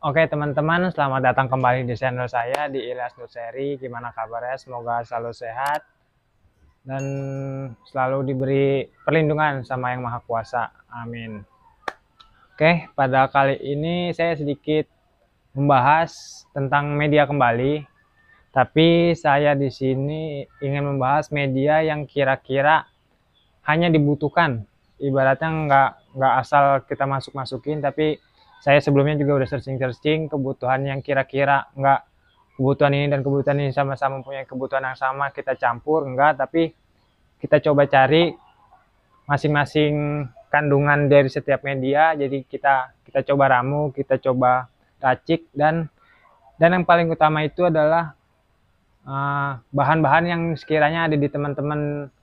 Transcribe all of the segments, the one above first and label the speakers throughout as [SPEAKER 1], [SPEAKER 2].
[SPEAKER 1] Oke teman-teman, selamat datang kembali di channel saya di Ilyas Nur Seri. Gimana kabarnya? Semoga selalu sehat dan selalu diberi perlindungan sama Yang Maha Kuasa. Amin. Oke, pada kali ini saya sedikit membahas tentang media kembali. Tapi saya di sini ingin membahas media yang kira-kira hanya dibutuhkan. Ibaratnya nggak asal kita masukin, tapi saya sebelumnya juga udah searching kebutuhan yang kira-kira nggak kebutuhan ini dan kebutuhan ini sama-sama punya kebutuhan yang sama kita campur, enggak, tapi kita coba cari masing-masing kandungan dari setiap media. Jadi kita coba ramu, kita coba racik, dan yang paling utama itu adalah bahan-bahan yang sekiranya ada di teman-teman,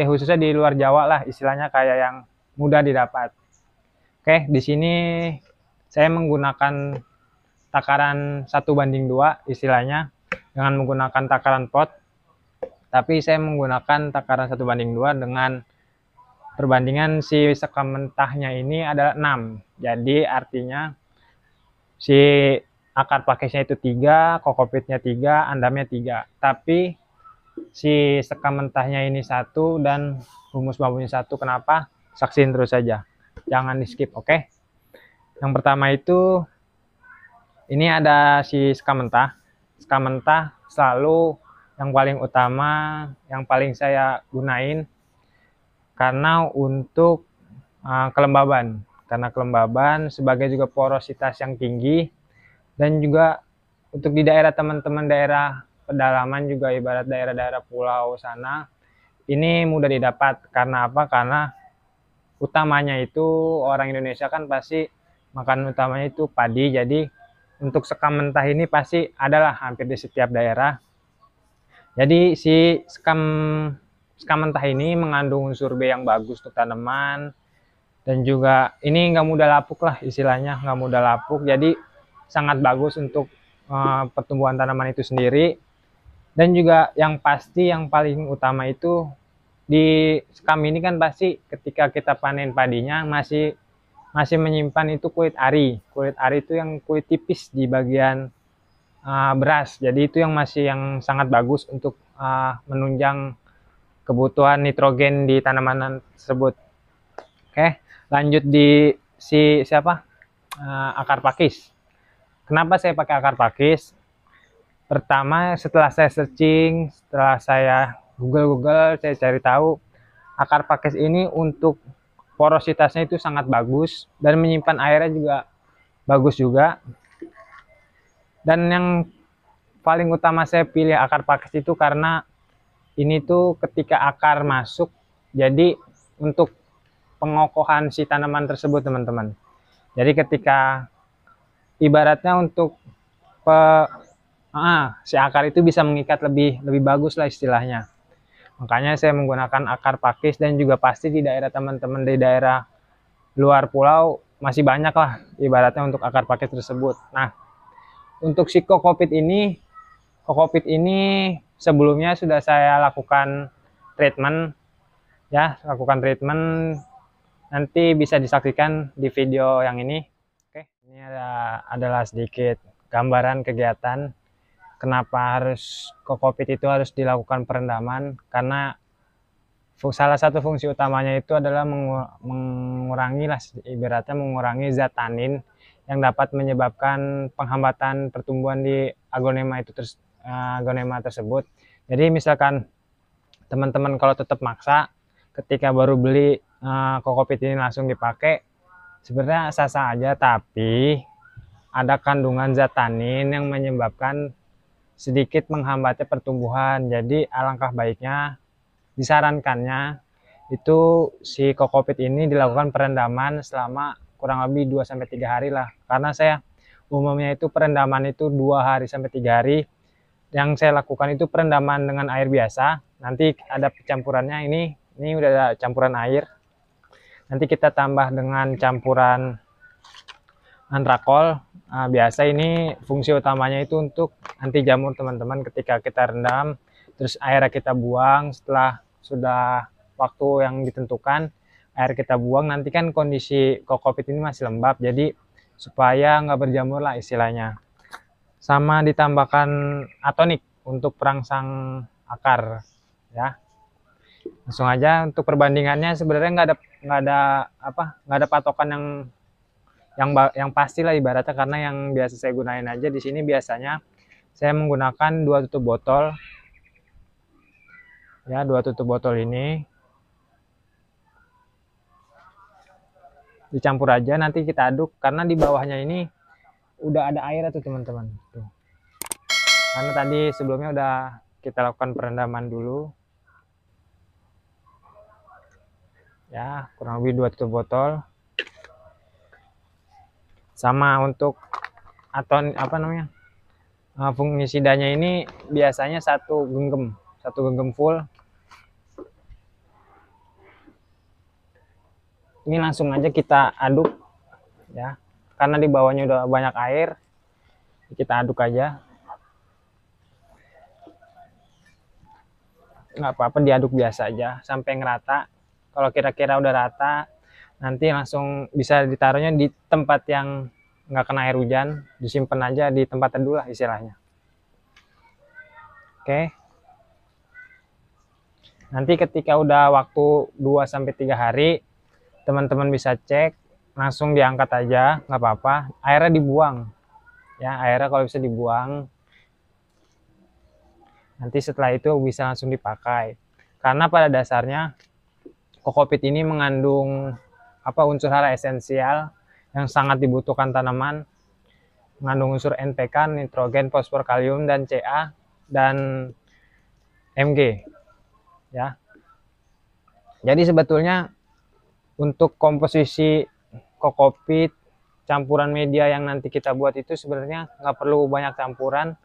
[SPEAKER 1] khususnya di luar Jawa lah, istilahnya kayak yang mudah didapat. Oke, di sini saya menggunakan takaran 1:2 istilahnya, dengan menggunakan takaran pot. Tapi saya menggunakan takaran 1:2 dengan perbandingan si sekam mentahnya ini adalah 6. Jadi artinya si akar pakisnya itu 3, kokopitnya 3, andamnya 3. Tapi si sekam mentahnya ini 1 dan humus bambunya 1. Kenapa? Saksiin terus saja, jangan di skip. Oke, yang pertama itu ini ada si sekam mentah. Sekam mentah selalu yang paling utama, yang paling saya gunain karena untuk kelembaban. Karena kelembaban sebagai juga porositas yang tinggi, dan juga untuk di daerah teman-teman daerah pedalaman juga, ibarat daerah-daerah pulau sana, ini mudah didapat. Karena apa? Karena utamanya itu orang Indonesia kan pasti makan utamanya itu padi. Jadi untuk sekam mentah ini pasti adalah hampir di setiap daerah. Jadi si sekam mentah ini mengandung unsur B yang bagus untuk tanaman, dan juga ini nggak mudah lapuk lah, istilahnya nggak mudah lapuk. Jadi sangat bagus untuk pertumbuhan tanaman itu sendiri. Dan juga yang pasti yang paling utama itu, di sekam ini kan pasti ketika kita panen padinya masih menyimpan itu kulit ari. Kulit ari itu yang kulit tipis di bagian beras. Jadi itu yang masih yang sangat bagus untuk menunjang kebutuhan nitrogen di tanaman tersebut. Oke, lanjut di akar pakis. Kenapa saya pakai akar pakis? Pertama, setelah saya searching, setelah saya Google, saya cari tahu akar pakis ini untuk porositasnya itu sangat bagus dan menyimpan airnya juga bagus juga. Dan yang paling utama saya pilih akar pakis itu karena ini tuh ketika akar masuk, jadi untuk pengokohan si tanaman tersebut teman-teman. Jadi ketika ibaratnya untuk si akar itu bisa mengikat lebih bagus lah istilahnya. Makanya saya menggunakan akar pakis, dan juga pasti di daerah teman-teman di daerah luar pulau masih banyak lah ibaratnya untuk akar pakis tersebut. Nah, untuk si kokopit ini sebelumnya sudah saya lakukan treatment ya, nanti bisa disaksikan di video yang ini. Oke, ini adalah sedikit gambaran kegiatan kenapa harus kokopit itu harus dilakukan perendaman. Karena salah satu fungsi utamanya itu adalah mengurangi lah, ibaratnya mengurangi zat tanin yang dapat menyebabkan penghambatan pertumbuhan di aglonema tersebut. Jadi misalkan teman-teman kalau tetap maksa ketika baru beli kokopit ini langsung dipakai, sebenarnya sah-sah aja, tapi ada kandungan zat tanin yang menyebabkan sedikit menghambatnya pertumbuhan. Jadi alangkah baiknya, disarankannya itu si kokopit ini dilakukan perendaman selama kurang lebih 2-3 hari lah. Karena saya umumnya itu perendaman itu 2 hari sampai 3 hari. Yang saya lakukan itu perendaman dengan air biasa. Nanti ada campurannya, ini udah ada campuran air. Nanti kita tambah dengan campuran antrakol. Biasa ini fungsi utamanya itu untuk anti jamur teman-teman. Ketika kita rendam terus airnya kita buang, setelah sudah waktu yang ditentukan air kita buang, nanti kan kondisi kokopit ini masih lembab, jadi supaya nggak berjamur lah istilahnya. Sama ditambahkan atonik untuk perangsang akar ya. Langsung aja untuk perbandingannya, sebenarnya nggak ada patokan yang pasti lah ibaratnya, karena yang biasa saya gunain aja di sini biasanya saya menggunakan 2 tutup botol ya, 2 tutup botol ini dicampur aja, nanti kita aduk karena di bawahnya ini udah ada air tuh teman-teman tuh. Karena tadi sebelumnya udah kita lakukan perendaman dulu ya, kurang lebih 2 tutup botol. Sama untuk fungisidanya ini biasanya satu genggam full. Ini langsung aja kita aduk ya, karena di bawahnya udah banyak air, kita aduk aja, nggak apa-apa diaduk biasa aja sampai ngerata. Kalau kira-kira udah rata, nanti langsung bisa ditaruhnya di tempat yang nggak kena air hujan, disimpan aja di tempat teduh lah istilahnya. Oke, nanti ketika udah waktu 2-3 hari, teman-teman bisa cek, langsung diangkat aja, nggak apa-apa, airnya dibuang ya, airnya kalau bisa dibuang. Nanti setelah itu bisa langsung dipakai, karena pada dasarnya kokopit ini mengandung unsur hara esensial yang sangat dibutuhkan tanaman, mengandung unsur NPK, nitrogen, fosfor, kalium, dan Ca dan Mg ya. Jadi sebetulnya untuk komposisi kokopit campuran media yang nanti kita buat itu sebenarnya nggak perlu banyak campuran,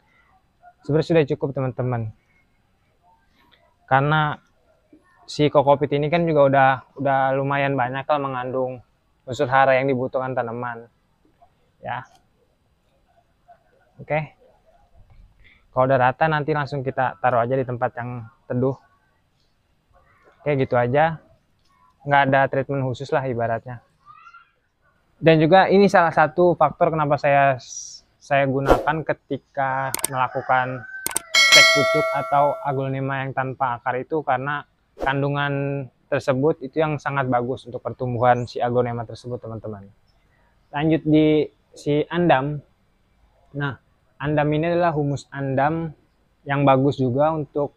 [SPEAKER 1] sebenarnya sudah cukup teman-teman, karena si kokopit ini kan juga udah lumayan banyak kalau mengandung unsur hara yang dibutuhkan tanaman ya. Oke, kalau udah rata nanti langsung kita taruh aja di tempat yang teduh. Oke, gitu aja, nggak ada treatment khusus lah ibaratnya. Dan juga ini salah satu faktor kenapa saya gunakan ketika melakukan stek pucuk atau aglonema yang tanpa akar itu, karena kandungan tersebut itu yang sangat bagus untuk pertumbuhan si aglonema tersebut teman-teman. Lanjut di si andam. Nah, andam ini adalah humus andam yang bagus juga untuk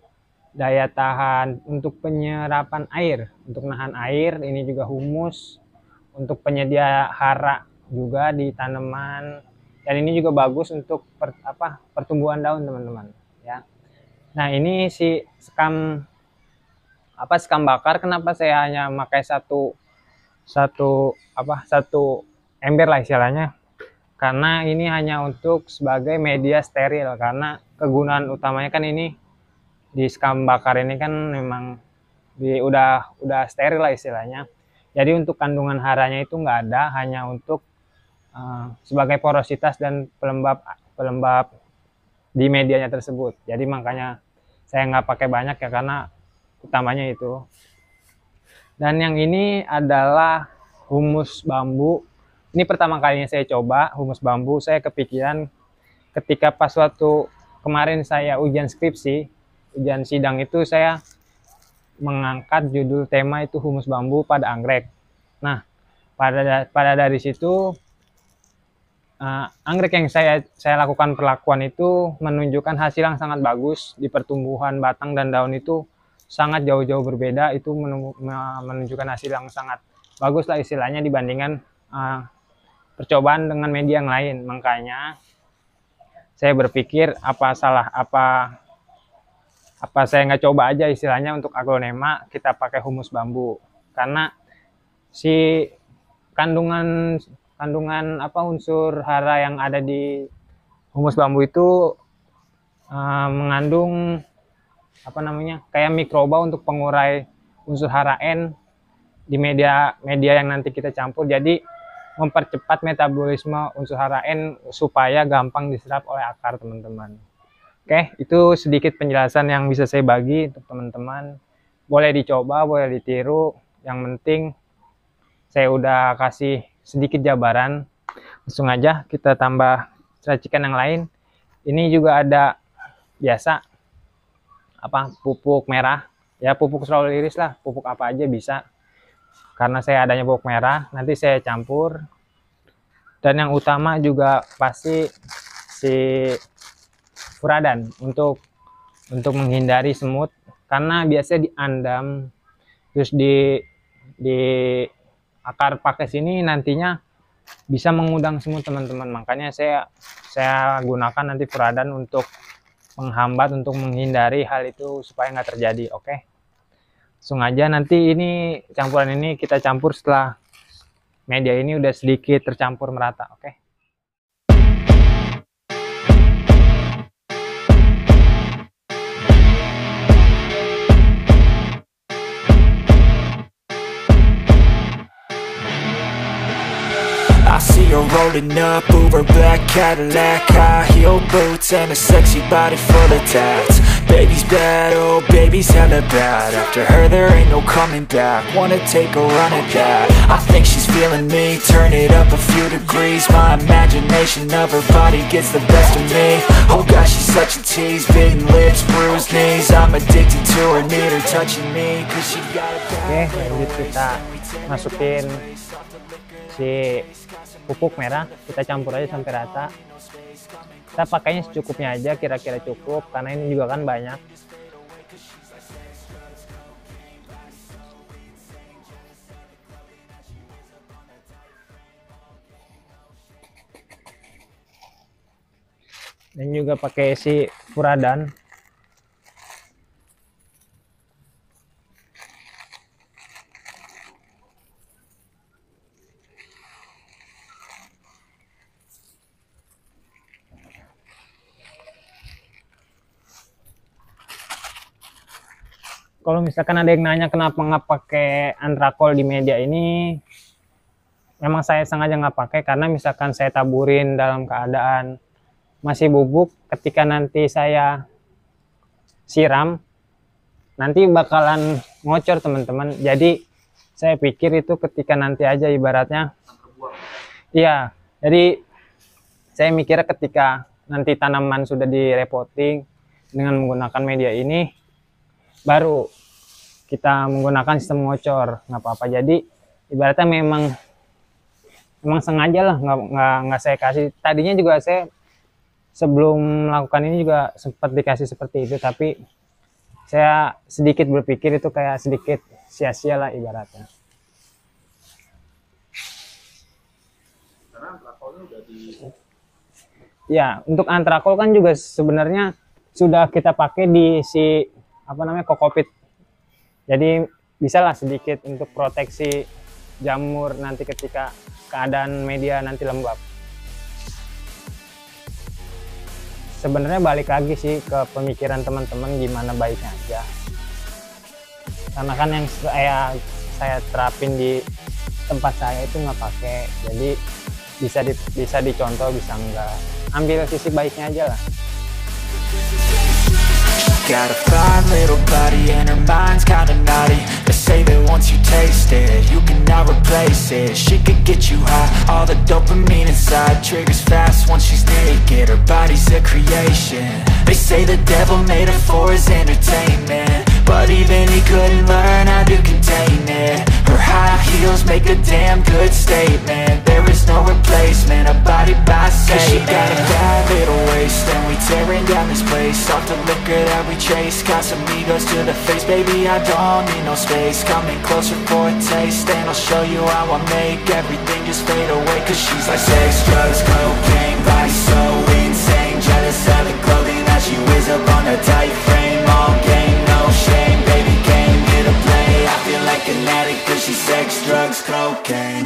[SPEAKER 1] daya tahan, untuk penyerapan air, untuk nahan air. Ini juga humus untuk penyedia hara juga di tanaman, dan ini juga bagus untuk pertumbuhan daun teman-teman ya. Nah, ini si sekam bakar, kenapa saya hanya memakai satu ember lah istilahnya, karena ini hanya untuk sebagai media steril, karena kegunaan utamanya kan ini di sekam bakar ini kan memang udah steril lah istilahnya. Jadi untuk kandungan haranya itu nggak ada, hanya untuk sebagai porositas dan pelembab di medianya tersebut. Jadi makanya saya nggak pakai banyak ya, karena utamanya itu. Dan yang ini adalah humus bambu. Ini pertama kalinya saya coba humus bambu. Saya kepikiran ketika pas waktu kemarin saya ujian skripsi, ujian sidang itu, saya mengangkat judul tema itu humus bambu pada anggrek. Nah, pada dari situ anggrek yang saya lakukan perlakuan itu menunjukkan hasil yang sangat bagus di pertumbuhan batang dan daun, itu sangat jauh-jauh berbeda. Itu menunjukkan hasil yang sangat bagus lah istilahnya dibandingkan percobaan dengan media yang lain. Makanya saya berpikir apa saya nggak coba aja istilahnya untuk aglonema kita pakai humus bambu, karena si kandungan unsur hara yang ada di humus bambu itu mengandung kayak mikroba untuk pengurai unsur hara N di media yang nanti kita campur, jadi mempercepat metabolisme unsur hara N supaya gampang diserap oleh akar teman-teman. Oke, itu sedikit penjelasan yang bisa saya bagi untuk teman-teman. Boleh dicoba, boleh ditiru. Yang penting saya udah kasih sedikit jabaran Langsung aja kita tambah racikan yang lain. Ini juga ada biasa pupuk merah, ya pupuk strawberry iris lah, pupuk apa aja bisa. Karena saya adanya pupuk merah, nanti saya campur. Dan yang utama juga pasti si furadan untuk menghindari semut, karena biasanya diandam terus di akar pakis ini nantinya bisa mengundang semut teman-teman. Makanya saya gunakan nanti furadan untuk menghambat, untuk menghindari hal itu supaya nggak terjadi. Oke, langsung aja nanti ini campuran ini kita campur setelah media ini udah sedikit tercampur merata. Oke.
[SPEAKER 2] I see her rolling up, Uber black Cadillac, high heel boots and a sexy body full of tats. Baby's bad, oh baby's hella bad. After her there ain't no coming back. Wanna take a run at that. I think she's feeling me, turn it up a few degrees. My imagination of her body gets the best of me. Oh gosh, she's such a tease, bitten lips, bruised knees. I'm addicted to her, need her touching me, cause she got a bad.
[SPEAKER 1] Oke, lanjut kita masukin si pupuk merah, kita campur aja sampai rata. Kita pakainya secukupnya aja, kira-kira cukup karena ini juga kan banyak. Dan juga pakai si furadan. Kalau misalkan ada yang nanya kenapa nggak pakai antrakol di media ini, memang saya sengaja nggak pakai karena misalkan saya taburin dalam keadaan masih bubuk, ketika nanti saya siram, nanti bakalan ngocor teman-teman. Jadi saya pikir itu ketika nanti aja ibaratnya. Iya, jadi saya mikirnya ketika nanti tanaman sudah direpotting dengan menggunakan media ini, baru kita menggunakan sistem ngocor, nggak apa-apa. Jadi ibaratnya memang sengaja lah, nggak saya kasih. Tadinya juga saya sebelum melakukan ini juga sempat dikasih seperti itu, tapi saya sedikit berpikir itu kayak sedikit sia-sia lah ibaratnya.
[SPEAKER 3] Karena antrakolnya udah di...
[SPEAKER 1] Ya, untuk antrakol kan juga sebenarnya sudah kita pakai di si kokopit. Jadi bisalah sedikit untuk proteksi jamur nanti ketika keadaan media nanti lembab. Sebenarnya balik lagi sih ke pemikiran teman-teman gimana baiknya aja. Karena kan yang saya terapin di tempat saya itu nggak pakai, jadi bisa dicontoh, bisa enggak. Ambil sisi baiknya aja lah.
[SPEAKER 2] Got a fine little body and her mind's kinda naughty. They say that once you taste it, you cannot replace it. She could get you high, all the dopamine inside triggers fast once she's naked. Her body's a creation. They say the devil made her for his entertainment, but even he couldn't learn how to contain it. Her high heels make a damn good statement. There is no replacement, a body by Satan. 'Cause she got a bad little waist, and we tearing down this place off the liquor that we chase. Got some egos to the face, baby, I don't need no space. Coming closer for a taste, and I'll show you how I make everything just fade away. 'Cause she's like sex, drugs, cocaine, body so insane. Jealous of the clothing that she wears up on a tight frame. All game, no shame, baby came here to play. I feel like an addict 'cause she's sex, drugs, cocaine.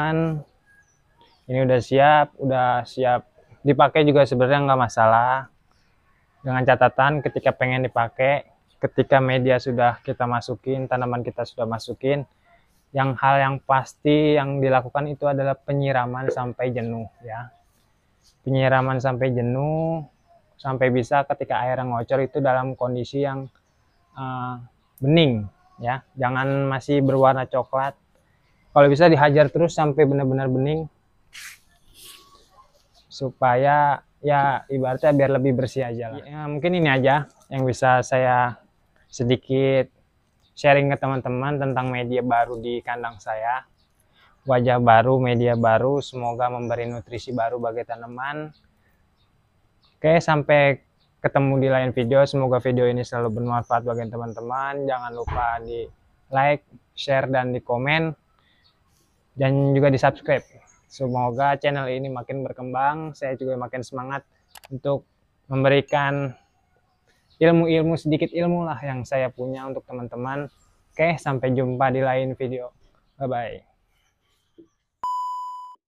[SPEAKER 1] teman-teman. Ini udah siap dipakai juga sebenarnya nggak masalah. Dengan catatan ketika pengen dipakai, ketika media sudah kita masukin, tanaman kita sudah masukin, hal yang pasti yang dilakukan itu adalah penyiraman sampai jenuh ya. Penyiraman sampai jenuh, sampai bisa ketika air ngocor itu dalam kondisi yang bening ya, jangan masih berwarna coklat. Kalau bisa dihajar terus sampai benar-benar bening, supaya ya ibaratnya biar lebih bersih aja lah. Ya, mungkin ini aja yang bisa saya sedikit sharing ke teman-teman tentang media baru di kandang saya. Wajah baru, media baru, semoga memberi nutrisi baru bagi tanaman. Oke, sampai ketemu di lain video. Semoga video ini selalu bermanfaat bagi teman-teman. Jangan lupa di like, share, dan di komen, dan juga di subscribe. Semoga channel ini makin berkembang, saya juga makin semangat untuk memberikan ilmu-ilmu, sedikit ilmu lah yang saya punya untuk teman-teman. Oke, sampai jumpa di lain video. Bye-bye.